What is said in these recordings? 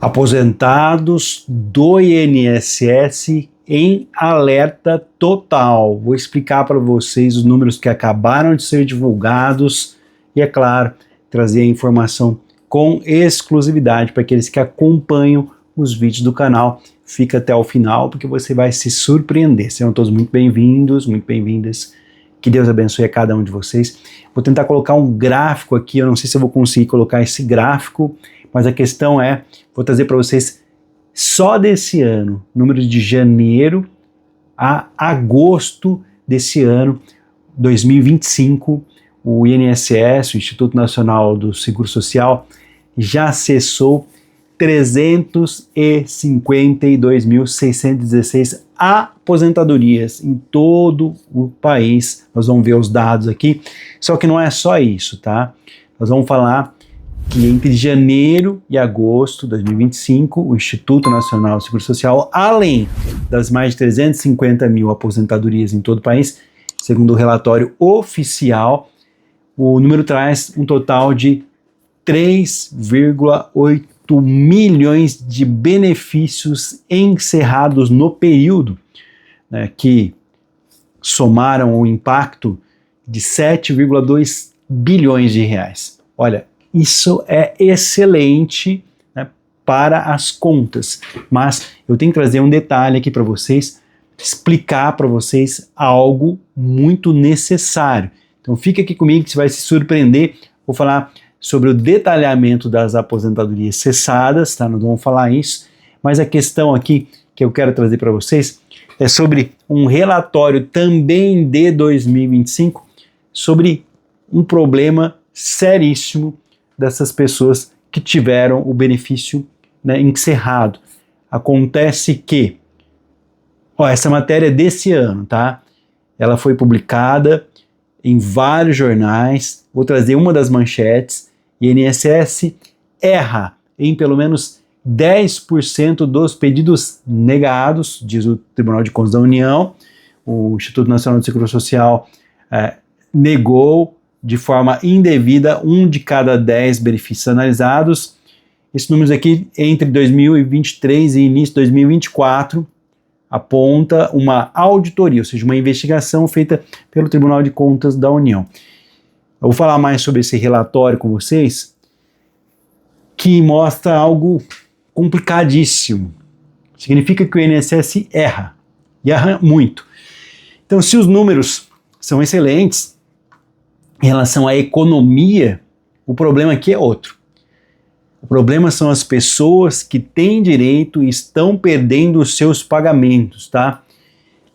Aposentados do INSS em alerta total. Vou explicar para vocês os números que acabaram de ser divulgados e, é claro, trazer a informação com exclusividade para aqueles que acompanham os vídeos do canal. Fica até o final porque você vai se surpreender. Sejam todos muito bem-vindos, muito bem-vindas. Que Deus abençoe a cada um de vocês. Vou tentar colocar um gráfico aqui, eu não sei se eu vou conseguir colocar esse gráfico, mas a questão é, vou trazer para vocês só desse ano, números de janeiro a agosto desse ano, 2025, o INSS, o Instituto Nacional do Seguro Social, já acessou 352.616 aposentadorias em todo o país. Nós vamos ver os dados aqui, só que não é só isso, tá? Nós vamos falar que entre janeiro e agosto de 2025, o Instituto Nacional do Seguro Social, além das mais de 350 mil aposentadorias em todo o país, segundo o relatório oficial, o número traz um total de 3,8 milhões de benefícios encerrados no período, né, que somaram o impacto de 7,2 bilhões de reais. Olha, isso é excelente, né, para as contas, mas eu tenho que trazer um detalhe aqui para vocês, explicar para vocês algo muito necessário. Então fica aqui comigo que você vai se surpreender. Vou falar sobre o detalhamento das aposentadorias cessadas, tá? Nós vamos falar isso, mas a questão aqui que eu quero trazer para vocês é sobre um relatório também de 2025 sobre um problema seríssimo dessas pessoas que tiveram o benefício, né, encerrado. Acontece que, essa matéria é desse ano, tá? Ela foi publicada em vários jornais. Vou trazer uma das manchetes. INSS erra em pelo menos 10% dos pedidos negados, diz o Tribunal de Contas da União. O Instituto Nacional do Seguro Social negou de forma indevida 1 de cada 10 benefícios analisados. Esses números aqui, entre 2023 e início de 2024, aponta uma auditoria, ou seja, uma investigação feita pelo Tribunal de Contas da União. Eu vou falar mais sobre esse relatório com vocês, que mostra algo complicadíssimo. Significa que o INSS erra, e erra muito. Então, se os números são excelentes em relação à economia, o problema aqui é outro. O problema são as pessoas que têm direito e estão perdendo os seus pagamentos, tá?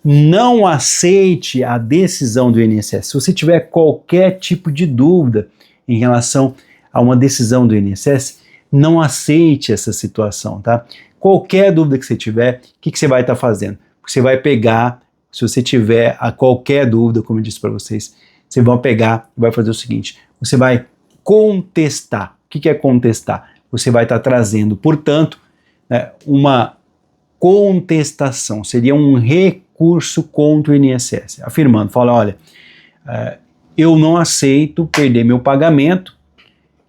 Não aceite a decisão do INSS. Se você tiver qualquer tipo de dúvida em relação a uma decisão do INSS, não aceite essa situação, tá? Qualquer dúvida que você tiver, o que você vai estar fazendo? Você vai pegar, se você tiver qualquer dúvida, como eu disse para vocês, você vai pegar e vai fazer o seguinte, você vai contestar. O que é contestar? Você vai estar trazendo, portanto, né, uma contestação, seria um recurso contra o INSS, afirmando, fala, olha, eu não aceito perder meu pagamento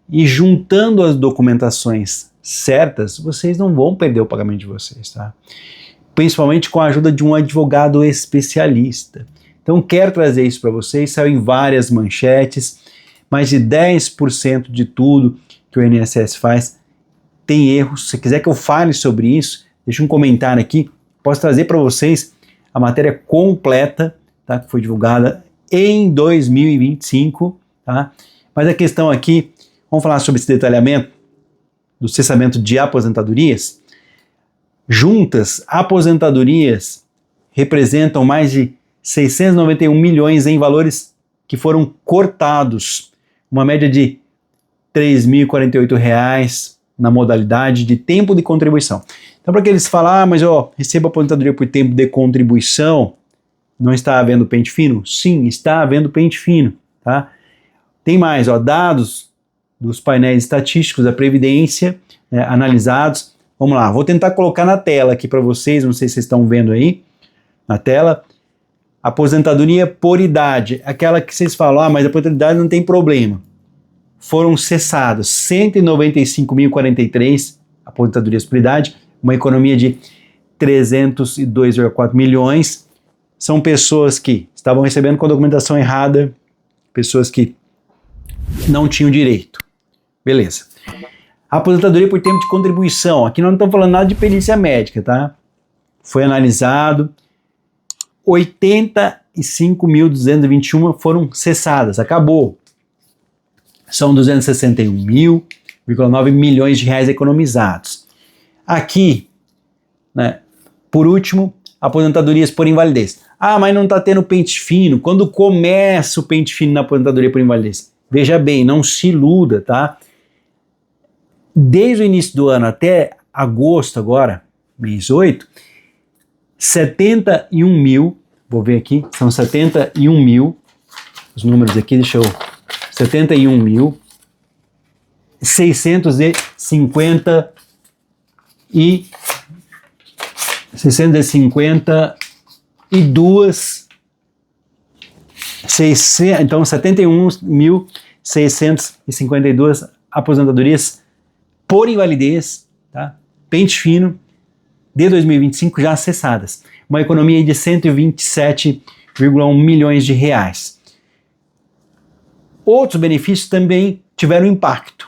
e juntando as documentações certas, vocês não vão perder o pagamento de vocês, tá? Principalmente com a ajuda de um advogado especialista. Então, quero trazer isso para vocês, saiu em várias manchetes, mais de 10% de tudo que o INSS faz tem erros. Se você quiser que eu fale sobre isso, deixa um comentário aqui, posso trazer para vocês a matéria completa, tá, que foi divulgada em 2025, tá? Mas a questão aqui, vamos falar sobre esse detalhamento do cessamento de aposentadorias. Juntas, aposentadorias representam mais de 691 milhões em valores que foram cortados, uma média de R$ 3.048 na modalidade de tempo de contribuição. Então, para que eles falam, mas recebo aposentadoria por tempo de contribuição, não está havendo pente fino? Sim, está havendo pente fino, tá? Tem mais, dados dos painéis estatísticos da Previdência, analisados. Vamos lá, vou tentar colocar na tela aqui para vocês, não sei se vocês estão vendo aí, na tela. Aposentadoria por idade, aquela que vocês falam, mas a aposentadoria não tem problema. Foram cessados 195.043 aposentadorias por idade, uma economia de 302,4 milhões. São pessoas que estavam recebendo com a documentação errada, pessoas que não tinham direito. Beleza. Aposentadoria por tempo de contribuição. Aqui nós não estamos falando nada de perícia médica, tá? Foi analisado. 85.221 foram cessadas. Acabou. São 261,9 milhões de reais economizados. Aqui, né, por último, aposentadorias por invalidez. Ah, mas não está tendo pente fino. Quando começa o pente fino na aposentadoria por invalidez? Veja bem, não se iluda, tá? Desde o início do ano até agosto agora, mês 8, 71 mil, vou ver aqui, são 71 mil, os números aqui, 71.650 e 652, então 71.652 aposentadorias por invalidez, tá? Pente fino, de 2025 já acessadas. Uma economia de 127,1 milhões de reais. Outros benefícios também tiveram impacto.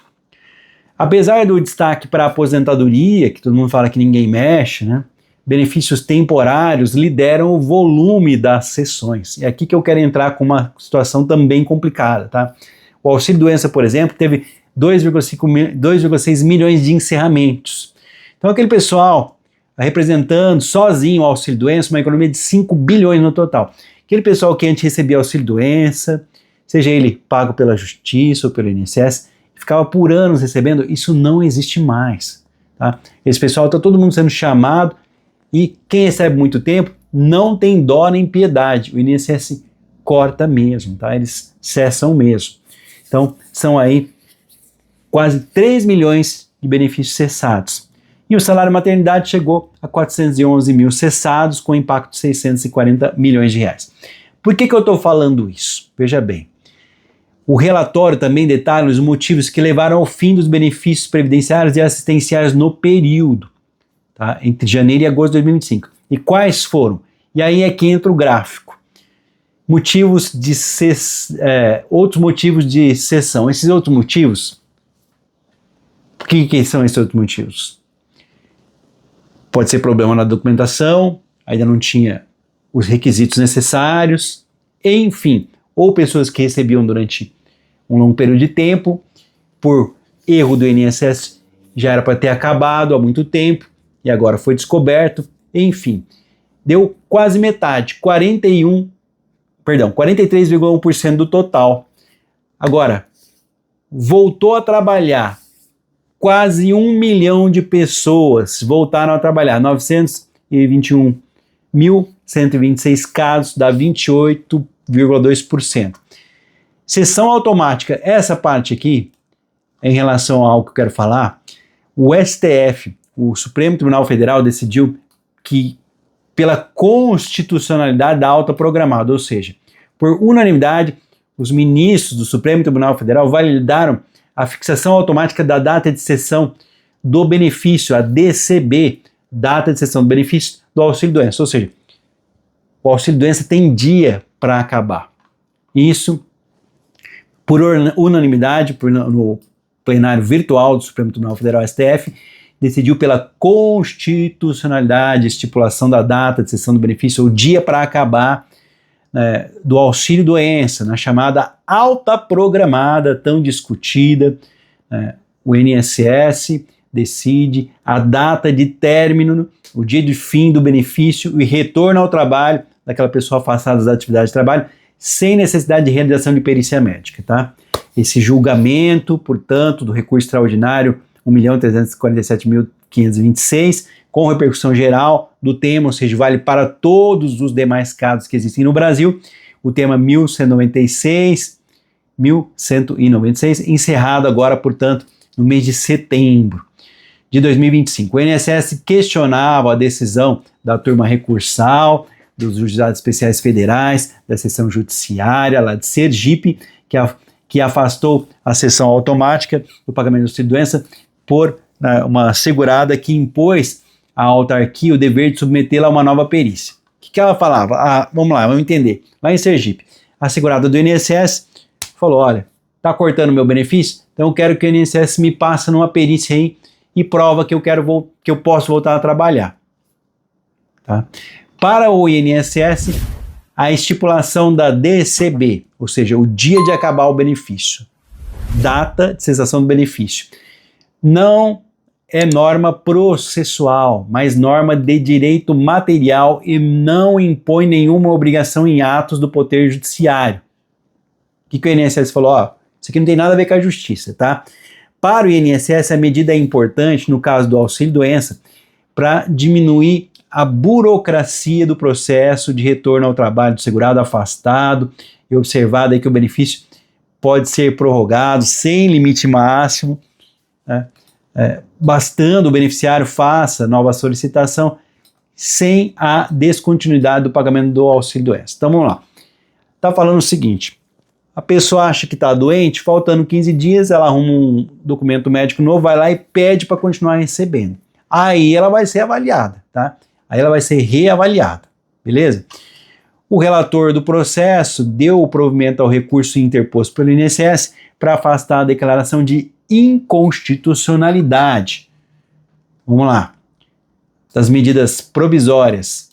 Apesar do destaque para a aposentadoria, que todo mundo fala que ninguém mexe, né? Benefícios temporários lideram o volume das sessões. É aqui que eu quero entrar com uma situação também complicada, tá? O auxílio-doença, por exemplo, teve 2,6 milhões de encerramentos. Então aquele pessoal representando sozinho o auxílio-doença, uma economia de 5 bilhões no total. Aquele pessoal que antes recebia auxílio-doença, seja ele pago pela justiça ou pelo INSS, ficava por anos recebendo, isso não existe mais. Tá? Esse pessoal está todo mundo sendo chamado e quem recebe muito tempo não tem dó nem piedade. O INSS corta mesmo, tá? Eles cessam mesmo. Então, são aí quase 3 milhões de benefícios cessados. E o salário maternidade chegou a 411 mil cessados, com impacto de 640 milhões de reais. Por que eu estou falando isso? Veja bem, o relatório também detalha os motivos que levaram ao fim dos benefícios previdenciários e assistenciais no período, tá? Entre janeiro e agosto de 2025. E quais foram? E aí é que entra o gráfico. Outros motivos de cessão. Esses outros motivos, o que são esses outros motivos? Pode ser problema na documentação, ainda não tinha os requisitos necessários, enfim, ou pessoas que recebiam durante um longo período de tempo, por erro do INSS, já era para ter acabado há muito tempo, e agora foi descoberto, enfim, deu quase metade, 43,1% do total. Agora, voltou a trabalhar, quase 1 milhão de pessoas voltaram a trabalhar, 921.126 casos, dá 28,2%. Sessão automática, essa parte aqui, em relação ao que eu quero falar, o STF, o Supremo Tribunal Federal, decidiu que pela constitucionalidade da alta programada, ou seja, por unanimidade, os ministros do Supremo Tribunal Federal validaram a fixação automática da data de cessão do benefício, a DCB, data de cessão do benefício do auxílio-doença, ou seja, o auxílio-doença tem dia para acabar. Isso, por unanimidade, no plenário virtual do Supremo Tribunal Federal, STF, decidiu pela constitucionalidade, estipulação da data de cessão do benefício, ou dia para acabar, do auxílio-doença, na chamada alta programada, tão discutida. O INSS decide a data de término, o dia de fim do benefício e retorno ao trabalho daquela pessoa afastada das atividades de trabalho, sem necessidade de realização de perícia médica. Tá? Esse julgamento, portanto, do recurso extraordinário 1.347.526, com repercussão geral do tema, ou seja, vale para todos os demais casos que existem no Brasil. O tema 1196, encerrado agora, portanto, no mês de setembro de 2025. O INSS questionava a decisão da turma recursal, dos juizados especiais federais, da seção judiciária lá de Sergipe, que afastou a sessão automática do pagamento do auxílio-doença por né, uma segurada que impôs à autarquia o dever de submetê-la a uma nova perícia. O que ela falava? Vamos lá, vamos entender. Lá em Sergipe, a segurada do INSS falou, olha, tá cortando meu benefício? Então eu quero que o INSS me passe numa perícia aí e prova que eu posso voltar a trabalhar. Tá? Para o INSS, a estipulação da DCB, ou seja, o dia de acabar o benefício, data de cessação do benefício, não é norma processual, mas norma de direito material e não impõe nenhuma obrigação em atos do Poder Judiciário. O que o INSS falou? Isso aqui não tem nada a ver com a justiça, tá? Para o INSS, a medida é importante, no caso do auxílio-doença, para diminuir a burocracia do processo de retorno ao trabalho do segurado afastado e observado aí que o benefício pode ser prorrogado sem limite máximo, né? Bastando o beneficiário faça nova solicitação sem a descontinuidade do pagamento do auxílio-doença. Então vamos lá. Está falando o seguinte, a pessoa acha que está doente, faltando 15 dias, ela arruma um documento médico novo, vai lá e pede para continuar recebendo. Aí ela vai ser avaliada, tá? Aí ela vai ser reavaliada, beleza? O relator do processo deu o provimento ao recurso interposto pelo INSS para afastar a declaração de inconstitucionalidade. Vamos lá. Das medidas provisórias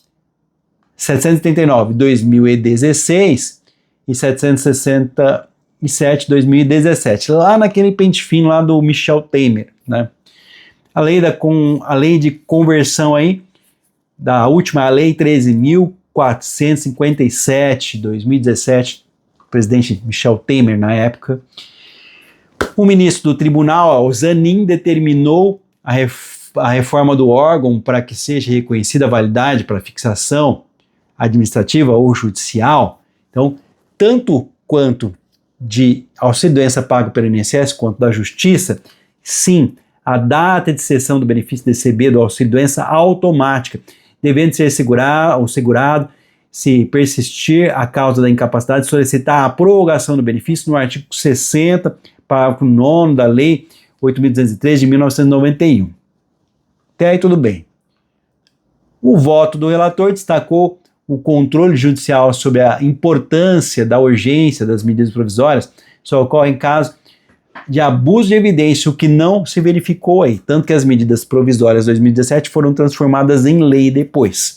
739, 2016 e 767, 2017. Lá naquele pente fino lá do Michel Temer, né? A lei de conversão aí, da última, a lei 13.457, 2017, o presidente Michel Temer na época. O ministro do tribunal, o Zanin, determinou a reforma do órgão para que seja reconhecida a validade para fixação administrativa ou judicial. Então, tanto quanto de auxílio-doença pago pelo INSS quanto da Justiça, sim, a data de cessão do benefício DCB do auxílio-doença automática, devendo ser segurado, se persistir a causa da incapacidade, solicitar a prorrogação do benefício no artigo 60, parágrafo 9 da Lei 8.203 de 1991. Até aí tudo bem. O voto do relator destacou o controle judicial sobre a importância da urgência das medidas provisórias só ocorre em caso de abuso de evidência, o que não se verificou aí, tanto que as medidas provisórias de 2017 foram transformadas em lei depois.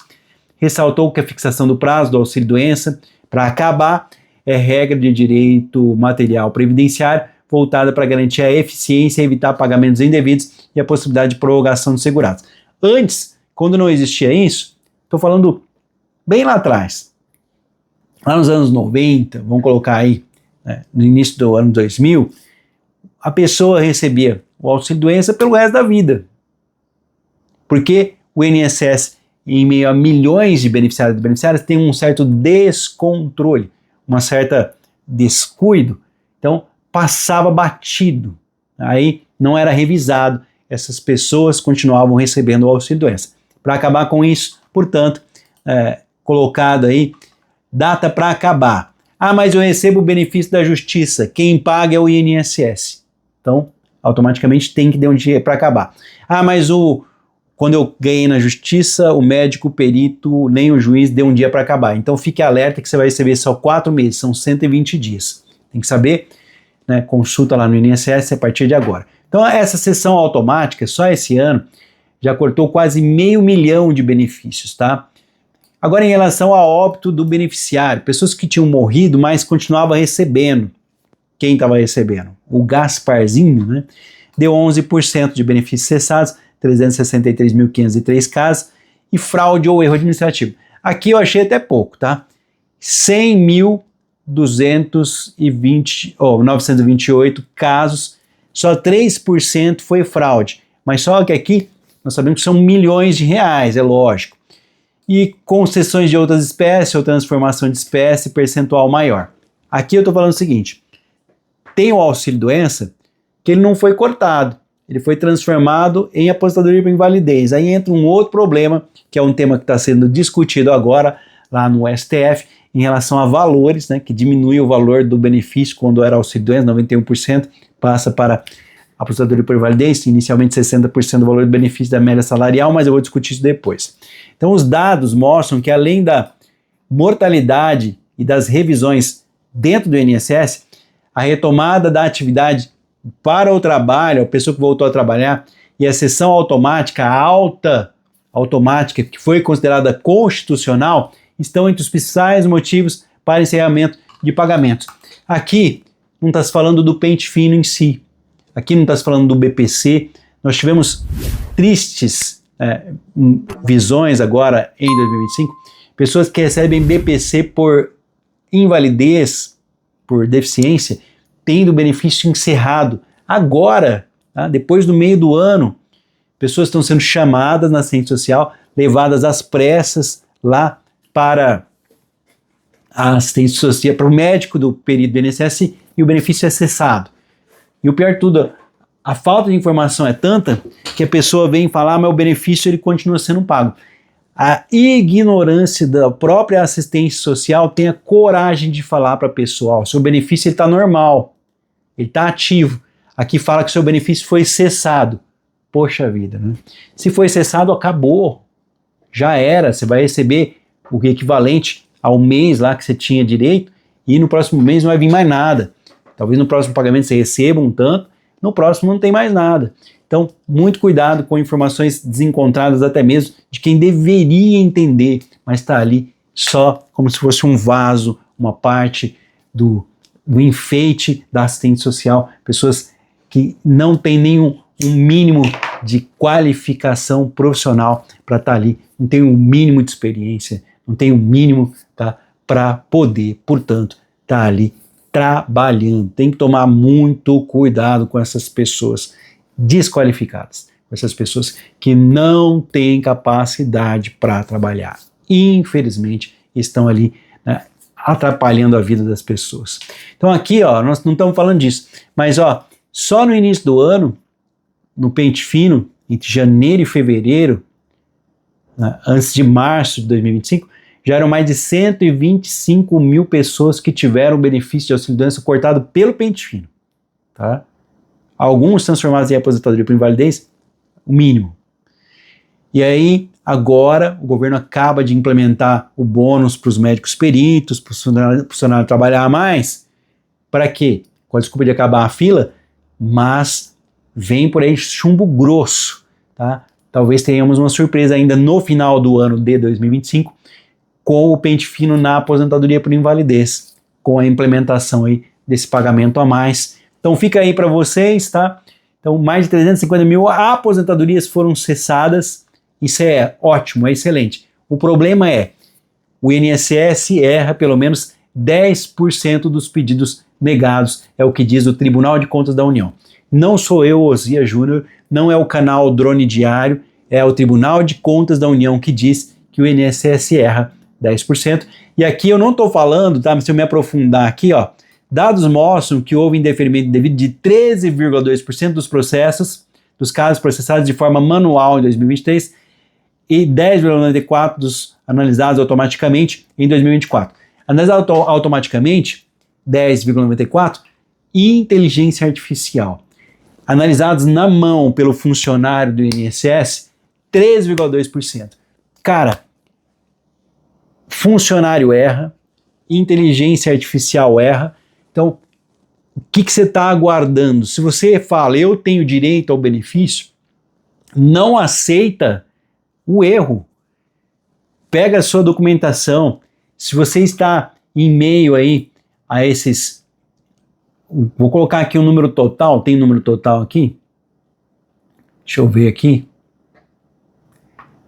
Ressaltou que a fixação do prazo do auxílio-doença para acabar é regra de direito material previdenciário voltada para garantir a eficiência e evitar pagamentos indevidos e a possibilidade de prorrogação dos segurados. Antes, quando não existia isso, estou falando bem lá atrás, lá nos anos 90, vamos colocar aí, né, no início do ano 2000, a pessoa recebia o auxílio-doença pelo resto da vida. Porque o INSS, em meio a milhões de beneficiários e beneficiárias, tem um certo descontrole, uma certa descuido, então passava batido, aí não era revisado, essas pessoas continuavam recebendo o auxílio-doença. Para acabar com isso, portanto, colocado aí, data para acabar. Mas eu recebo o benefício da justiça, quem paga é o INSS. Então, automaticamente tem que dar um dinheiro para acabar. Mas quando eu ganhei na justiça, o médico, o perito, nem o juiz deu um dia para acabar. Então fique alerta que você vai receber só 4 meses, são 120 dias. Tem que saber, né, consulta lá no INSS a partir de agora. Então essa sessão automática, só esse ano, já cortou quase 500 mil de benefícios, tá? Agora em relação ao óbito do beneficiário, pessoas que tinham morrido, mas continuavam recebendo. Quem estava recebendo? O Gasparzinho, né? Deu 11% de benefícios cessados, 363.503 casos, e fraude ou erro administrativo. Aqui eu achei até pouco, tá? 100.928 casos, só 3% foi fraude. Mas só que aqui nós sabemos que são milhões de reais, é lógico. E concessões de outras espécies ou transformação de espécie, percentual maior. Aqui eu estou falando o seguinte, tem o auxílio-doença que ele não foi cortado, ele foi transformado em aposentadoria por invalidez. Aí entra um outro problema, que é um tema que está sendo discutido agora lá no STF, em relação a valores, né, que diminui o valor do benefício quando era auxílio-doença, 91%, passa para aposentadoria por invalidez, inicialmente 60% do valor do benefício da média salarial, mas eu vou discutir isso depois. Então os dados mostram que além da mortalidade e das revisões dentro do INSS, a retomada da atividade para o trabalho, a pessoa que voltou a trabalhar, e a cessão automática, a alta automática, que foi considerada constitucional, estão entre os principais motivos para encerramento de pagamentos. Aqui não está se falando do pente fino em si, aqui não está se falando do BPC, nós tivemos tristes visões agora em 2025, pessoas que recebem BPC por invalidez, por deficiência, tendo o benefício encerrado. Agora, tá? Depois do meio do ano, pessoas estão sendo chamadas na assistência social, levadas às pressas lá para a assistência social, para o médico do período do INSS, e o benefício é cessado. E o pior de tudo, a falta de informação é tanta que a pessoa vem falar, mas o benefício ele continua sendo pago. A ignorância da própria assistência social, tenha coragem de falar para a pessoa, o seu benefício está normal, ele está ativo. Aqui fala que o seu benefício foi cessado. Poxa vida, né? Se foi cessado, acabou. Já era, você vai receber o equivalente ao mês lá que você tinha direito e no próximo mês não vai vir mais nada. Talvez no próximo pagamento você receba um tanto, no próximo não tem mais nada. Então, muito cuidado com informações desencontradas até mesmo de quem deveria entender, mas está ali só como se fosse um vaso, uma parte do enfeite da assistente social, pessoas que não têm nenhum mínimo de qualificação profissional para estar ali, não tem um mínimo de experiência, não tem um mínimo, tá, para poder, portanto, estar ali trabalhando. Tem que tomar muito cuidado com essas pessoas desqualificadas, com essas pessoas que não têm capacidade para trabalhar. Infelizmente, estão ali, né, atrapalhando a vida das pessoas. Então aqui, ó, nós não estamos falando disso, mas ó, só no início do ano, no pente fino, entre janeiro e fevereiro, né, antes de março de 2025, já eram mais de 125 mil pessoas que tiveram o benefício de auxílio-doença cortado pelo pente fino. Tá? Alguns transformados em aposentadoria por invalidez, o mínimo. E aí, agora, o governo acaba de implementar o bônus para os médicos peritos, para o funcionário trabalhar mais. Para quê? Com a desculpa de acabar a fila, mas vem por aí chumbo grosso. Tá? Talvez tenhamos uma surpresa ainda no final do ano de 2025, com o pente fino na aposentadoria por invalidez, com a implementação aí desse pagamento a mais. Então fica aí para vocês, tá? Então mais de 350 mil aposentadorias foram cessadas, isso é ótimo, é excelente. O problema é, o INSS erra pelo menos 10% dos pedidos negados, é o que diz o Tribunal de Contas da União. Não sou eu, Osias Júnior, não é o canal Drone Diário, é o Tribunal de Contas da União que diz que o INSS erra 10%. E aqui eu não estou falando, tá? Mas se eu me aprofundar aqui, ó, dados mostram que houve indeferimento indevido de 13,2% dos processos, dos casos processados de forma manual em 2023 e 10,94% dos analisados automaticamente em 2024. Analisado automaticamente, 10,94%, e inteligência artificial. Analisados na mão pelo funcionário do INSS, 13,2%. Cara, funcionário erra, inteligência artificial erra, então o que você está aguardando? Se você fala, eu tenho direito ao benefício, não aceita o erro. Pega a sua documentação, se você está em meio aí a esses, vou colocar aqui um número total, tem número total aqui? Deixa eu ver aqui.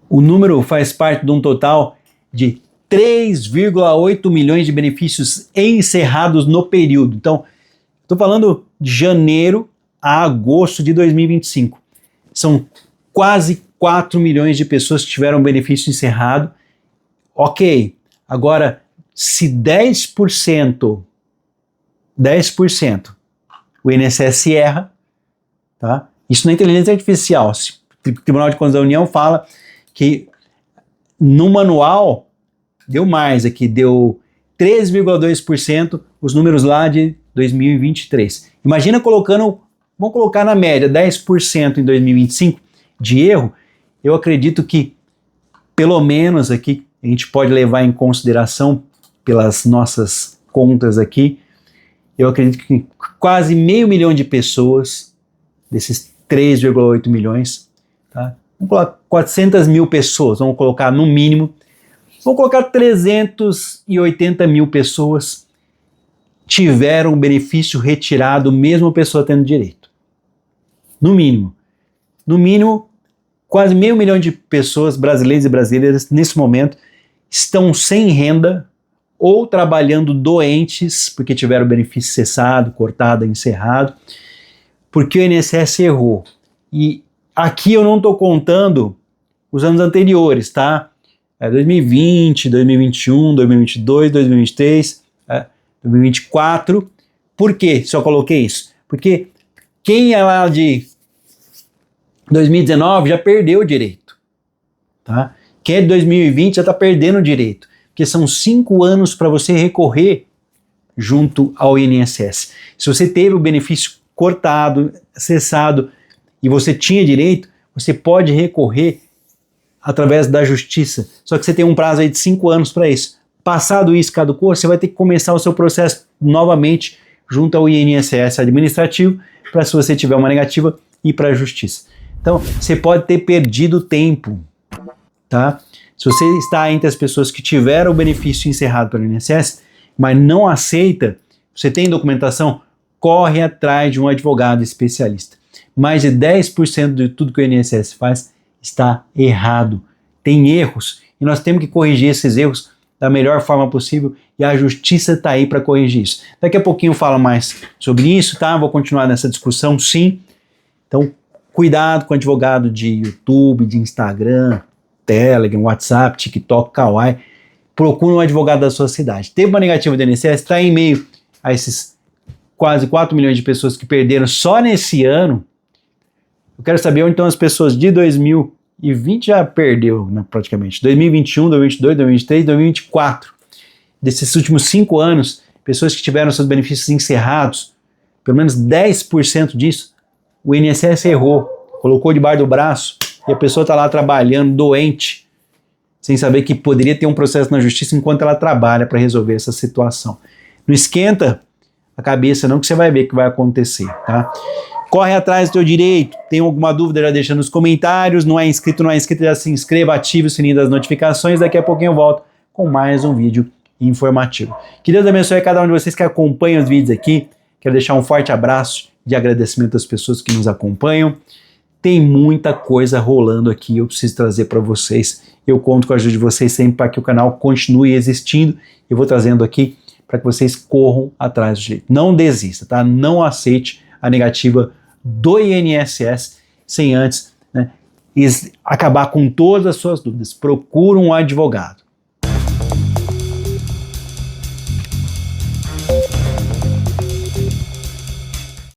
O número faz parte de um total de 3,8 milhões de benefícios encerrados no período. Então, estou falando de janeiro a agosto de 2025. São quase 4 milhões de pessoas que tiveram benefício encerrado. Ok, agora, se 10% o INSS erra, tá? Isso não é inteligência artificial. O Tribunal de Contas da União fala que no manual deu mais aqui, deu 3,2% os números lá de 2023. Imagina colocando vamos colocar na média 10% em 2025 de erro, eu acredito que pelo menos aqui a gente pode levar em consideração pelas nossas contas aqui, eu acredito que quase 500 mil de pessoas, desses 3,8 milhões, tá? Vamos colocar 400 mil pessoas, vamos colocar no mínimo, vamos colocar 380 mil pessoas tiveram o benefício retirado, mesmo a pessoa tendo direito. No mínimo. No mínimo, quase 500 mil de pessoas, brasileiros e brasileiras, nesse momento, estão sem renda ou trabalhando doentes, porque tiveram o benefício cessado, cortado, encerrado, porque o INSS errou. E aqui eu não estou contando os anos anteriores, tá? 2020, 2021, 2022, 2023, 2024. Por que só coloquei isso? Porque quem é lá de 2019 já perdeu o direito, tá? Quem é de 2020 já está perdendo o direito, porque são 5 anos para você recorrer junto ao INSS. Se você teve o benefício cortado, cessado e você tinha direito, você pode recorrer através da justiça. Só que você tem um prazo aí de 5 anos para isso. Passado isso, caducou, você vai ter que começar o seu processo novamente junto ao INSS administrativo, para se você tiver uma negativa, ir para a justiça. Então, você pode ter perdido tempo, tá? Se você está entre as pessoas que tiveram o benefício encerrado pelo INSS, mas não aceita, você tem documentação, corre atrás de um advogado especialista. Mais de 10% de tudo que o INSS faz está errado. Tem erros e nós temos que corrigir esses erros da melhor forma possível e a justiça está aí para corrigir isso. Daqui a pouquinho eu falo mais sobre isso, tá? Vou continuar nessa discussão, sim. Então, cuidado com advogado de YouTube, de Instagram, Telegram, WhatsApp, TikTok, Kawaii. Procure um advogado da sua cidade. Teve uma negativa do INSS, está em meio a esses quase 4 milhões de pessoas que perderam só nesse ano. Eu quero saber onde estão as pessoas de 2020 já perdeu, né, praticamente. 2021, 2022, 2023, 2024. Desses últimos 5 anos, pessoas que tiveram seus benefícios encerrados, pelo menos 10% disso, o INSS errou, colocou debaixo do braço e a pessoa está lá trabalhando, doente, sem saber que poderia ter um processo na justiça enquanto ela trabalha para resolver essa situação. Não esquenta a cabeça não, que você vai ver o que vai acontecer, tá? Corre atrás do teu direito. Tem alguma dúvida, já deixa nos comentários. Não é inscrito, já se inscreva, ative o sininho das notificações. Daqui a pouquinho eu volto com mais um vídeo informativo. Que Deus abençoe a cada um de vocês que acompanha os vídeos aqui. Quero deixar um forte abraço de agradecimento às pessoas que nos acompanham. Tem muita coisa rolando aqui, eu preciso trazer para vocês. Eu conto com a ajuda de vocês sempre para que o canal continue existindo. Eu vou trazendo aqui para que vocês corram atrás do direito. Não desista, tá? Não aceite a negativa do INSS sem antes, né, acabar com todas as suas dúvidas. Procura um advogado.